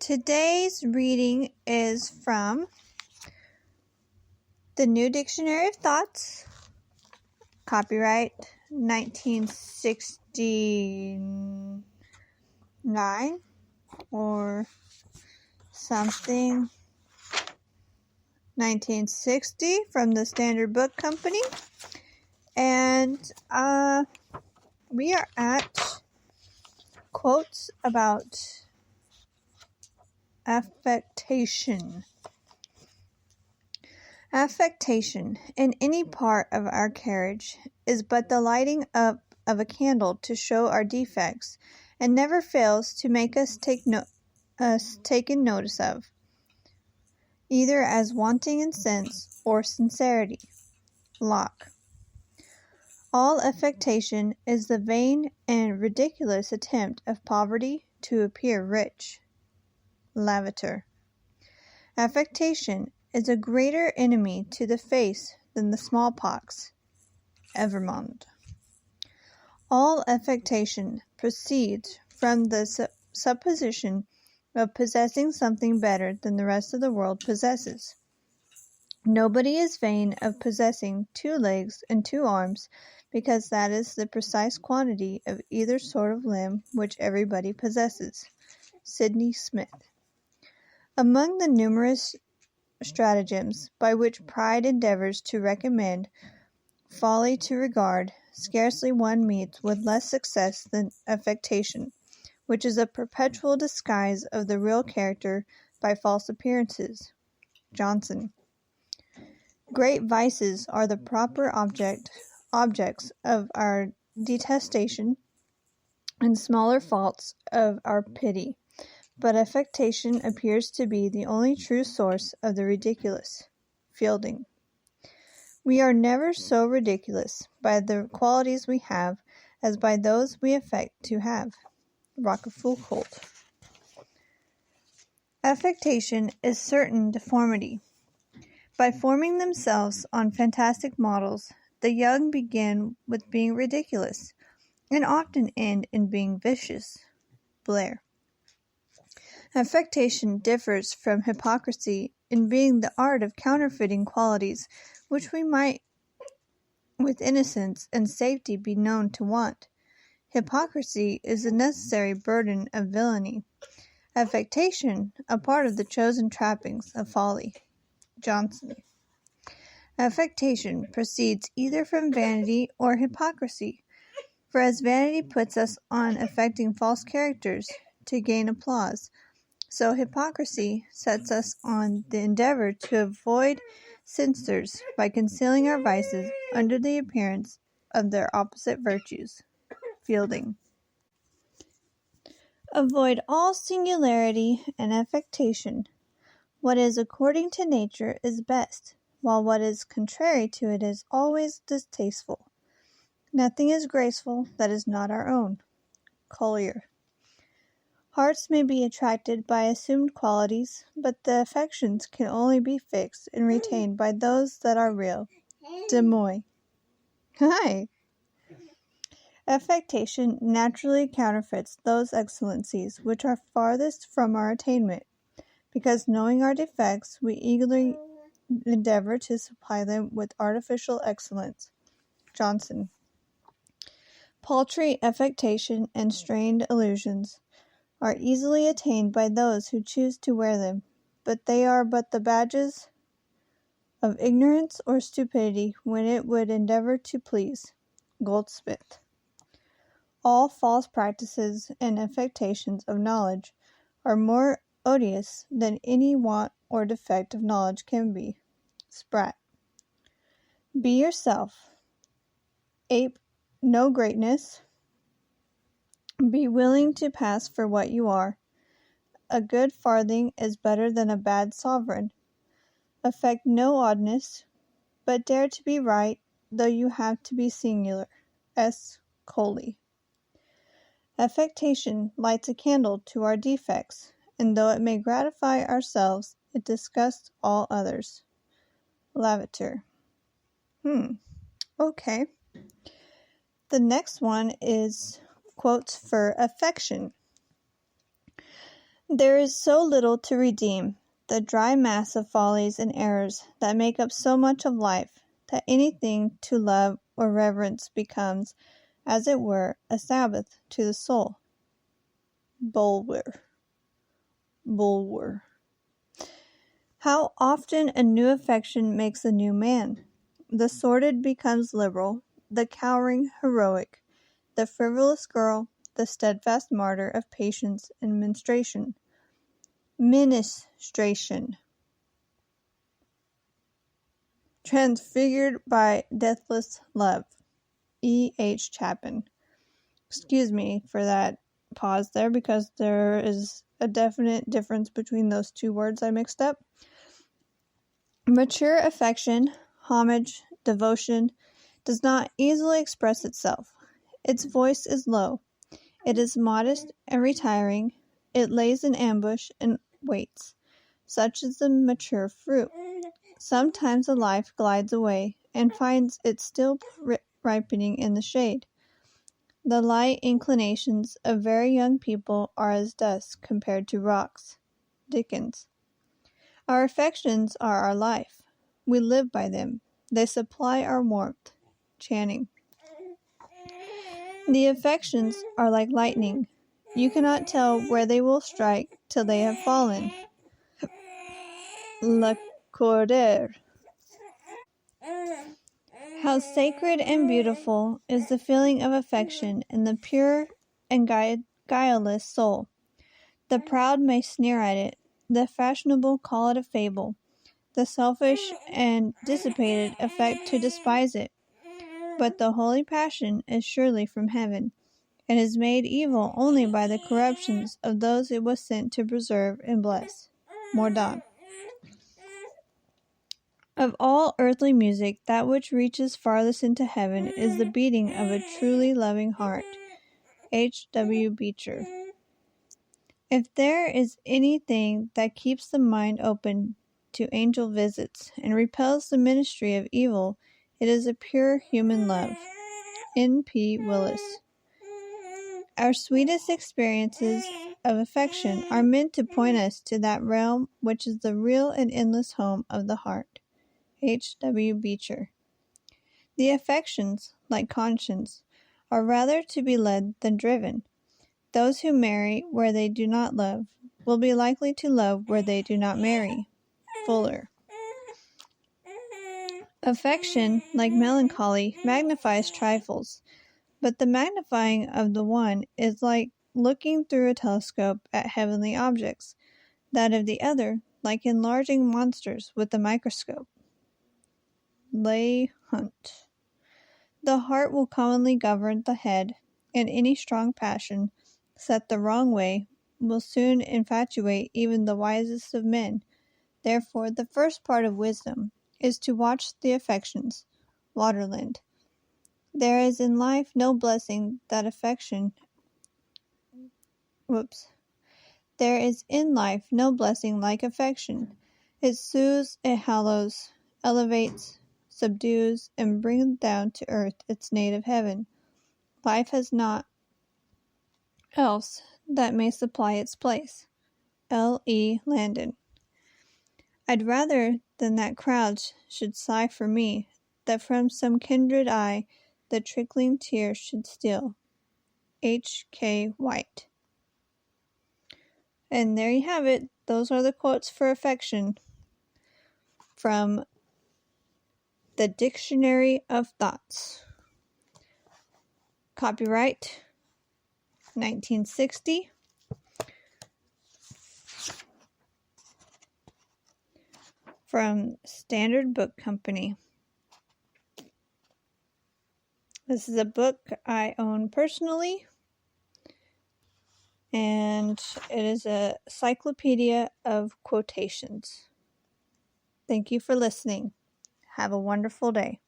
Today's reading is from the New Dictionary of Thoughts, copyright 1969 or something, 1960 from the Standard Book Company. And we are at quotes about affectation. Affectation, in any part of our carriage, is but the lighting up of a candle to show our defects, and never fails to make us taken notice of, either as wanting in sense or sincerity. Locke. All affectation is the vain and ridiculous attempt of poverty to appear rich. Lavater. Affectation is a greater enemy to the face than the smallpox. Evermond. All affectation proceeds from the supposition of possessing something better than the rest of the world possesses. Nobody is vain of possessing 2 legs and 2 arms, because that is the precise quantity of either sort of limb which everybody possesses. Sidney Smith. Among the numerous stratagems by which pride endeavors to recommend, folly to regard, scarcely one meets with less success than affectation, which is a perpetual disguise of the real character by false appearances. Johnson. Great vices are the proper objects of our detestation, and smaller faults of our pity. But affectation appears to be the only true source of the ridiculous. Fielding. We are never so ridiculous by the qualities we have as by those we affect to have. Roquefoucauld. Affectation is certain deformity. By forming themselves on fantastic models, the young begin with being ridiculous, and often end in being vicious. Blair. Affectation differs from hypocrisy in being the art of counterfeiting qualities which we might with innocence and safety be known to want. Hypocrisy is the necessary burden of villainy. Affectation, a part of the chosen trappings of folly. Johnson. Affectation proceeds either from vanity or hypocrisy, for as vanity puts us on affecting false characters to gain applause, so hypocrisy sets us on the endeavor to avoid censors by concealing our vices under the appearance of their opposite virtues. Fielding. Avoid all singularity and affectation. What is according to nature is best, while what is contrary to it is always distasteful. Nothing is graceful that is not our own. Collier. Hearts may be attracted by assumed qualities, but the affections can only be fixed and retained by those that are real. De Moy. Hi. Affectation naturally counterfeits those excellencies which are farthest from our attainment, because knowing our defects, we eagerly endeavor to supply them with artificial excellence. Johnson. Paltry affectation and strained illusions are easily attained by those who choose to wear them, but they are but the badges of ignorance or stupidity when it would endeavor to please. Goldsmith. All false practices and affectations of knowledge are more odious than any want or defect of knowledge can be. Spratt. Be yourself. Ape no greatness. Be willing to pass for what you are. A good farthing is better than a bad sovereign. Affect no oddness, but dare to be right, though you have to be singular. S. Coley. Affectation lights a candle to our defects, and though it may gratify ourselves, it disgusts all others. Lavater. Okay. The next one is quotes for affection. There is so little to redeem, the dry mass of follies and errors that make up so much of life, that anything to love or reverence becomes, as it were, a Sabbath to the soul. Bulwer. How often a new affection makes a new man. The sordid becomes liberal, the cowering heroic, the frivolous girl the steadfast martyr of patience and ministration. Transfigured by deathless love. E. H. Chapin. Excuse me for that pause there, because there is a definite difference between those two words I mixed up. Mature affection, homage, devotion, does not easily express itself. Its voice is low. It is modest and retiring. It lays in ambush and waits. Such is the mature fruit. Sometimes a life glides away and finds it still ripening in the shade. The light inclinations of very young people are as dust compared to rocks. Dickens. Our affections are our life. We live by them. They supply our warmth. Channing. The affections are like lightning. You cannot tell where they will strike till they have fallen. Lacordaire. How sacred and beautiful is the feeling of affection in the pure and guileless soul. The proud may sneer at it, the fashionable call it a fable, the selfish and dissipated affect to despise it. But the holy passion is surely from heaven, and is made evil only by the corruptions of those it was sent to preserve and bless. Mordaunt. Of all earthly music, that which reaches farthest into heaven is the beating of a truly loving heart. H. W. Beecher. If there is anything that keeps the mind open to angel visits and repels the ministry of evil, it is a pure human love. N. P. Willis. Our sweetest experiences of affection are meant to point us to that realm which is the real and endless home of the heart. H. W. Beecher. The affections, like conscience, are rather to be led than driven. Those who marry where they do not love will be likely to love where they do not marry. Fuller. Affection, like melancholy, magnifies trifles, but the magnifying of the one is like looking through a telescope at heavenly objects, that of the other, like enlarging monsters with a microscope. Leigh Hunt. The heart will commonly govern the head, and any strong passion, set the wrong way, will soon infatuate even the wisest of men. Therefore, the first part of wisdom is to watch the affections. Waterland. There is in life no blessing that affection. There is in life no blessing like affection. It soothes, it hallows, elevates, subdues, and brings down to earth its native heaven. Life has naught else that may supply its place. L. E. Landon. I'd rather than that crowds should sigh for me, that from some kindred eye the trickling tear should steal. H. K. White. And there you have it. Those are the quotes for affection from the Dictionary of Thoughts. Copyright 1960. From Standard Book Company. This is a book I own personally, and it is a encyclopedia of quotations. Thank you for listening. Have a wonderful day.